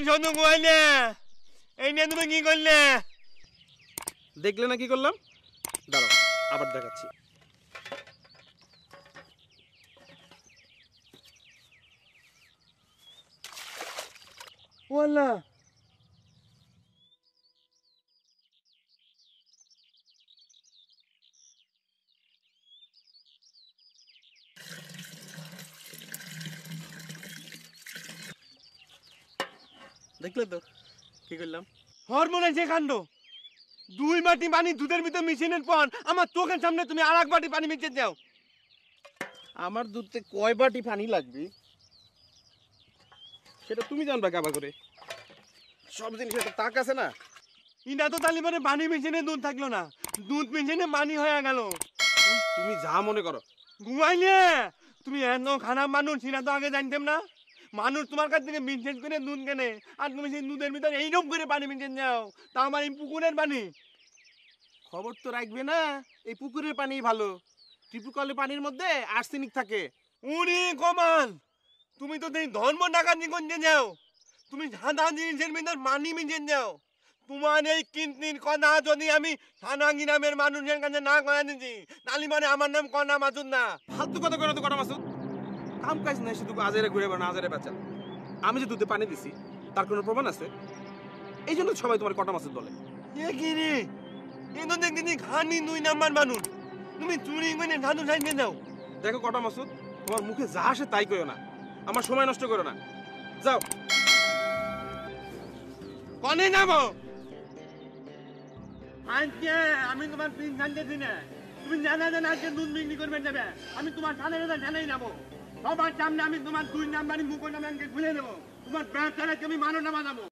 শোনো গোয়াইলে, এই নিয়ে তুমি কি করলে? দেখলে না কি করলাম? দাঁড়াও, আবার দেখাচ্ছি। ওয়াল্লা, দেখলে তো কি করলাম? হরমোনের যে কাণ্ড! 2 বাটি পানি দুধের ভিতর মিশানোর পর আমার চোখের সামনে তুমি আর 1 বাটি পানি মিশিয়ে দাও। আমার দুধে কয় বাটি পানি লাগবে সেটা তুমি জানবা কাবা করে? সব জিনিসের একটা তাক আছে না? ইনা তো তালি মানে পানি মিশিয়ে দুধ থাকলো না, দুধ মিশিয়ে পানি হয়ে গেল। তুমি যা মনে করো। ঘুমাইলে তুমি এত খারাপ মানুষ, সেটা তো আগে জানতাম না। মানুষ তোমার কাছ থেকে মিশন করে দুধ কেনে, আর তুমি সেই দুধের ভিতরে এইরকম করে পানি মিশিয়ে দাও। তা আমার এই পুকুরের পানি। খবর তো রাখবে না? এই পুকুরের পানি ভালো, টিপুকলের পানির মধ্যে আর্সেনিক থাকে। উনি কমাল, তুমি তো এই ধর্ম ডাকাতি করতে যাও। তুমি সাদা জিনিসের ভিতর পানি মিশিয়ে দাও। তোমার এই কিন্তির কথা যদি আমি সানাঙ্গি নামের মানুষের কাছে না কয়ে দিচ্ছি, তাহলে মানে আমার নাম কনা মাসুদ না। ফালতু কথা করে তো কটা মাসুদ, কাম কাজ নাই, শুধু আজারে ঘুরে বেড়ানো, আজারে বেচা। আমি যে দুধে পানি দিছি তার কোনো প্রমাণ আছে? এই জন্য সবাই তোমার কটা মাসুদ বলে। এ কি রে, এ তো দেখছি খানি 2 নাম্বার মানুষ। তুমি চুরি করে সাধু সাইডে দাও। দেখো কটা মাসুদ, তোমার মুখে যা আসে তাই কইও না, আমার সময় নষ্ট করো না। যাও। কনে যাবো? আজকে আমি তোমার পিন জানতেছি না। তুমি জানা জানা আজকে দুধ বিক্রি করবে যাবে, আমি তোমার থানায় জানাই যাবো। সবার সামনে আমি তোমার 2 নাম্বারই মুখ নামে খুলে দেবো। তোমার ব্যবসাটাকে আমি মানো না বানাবো।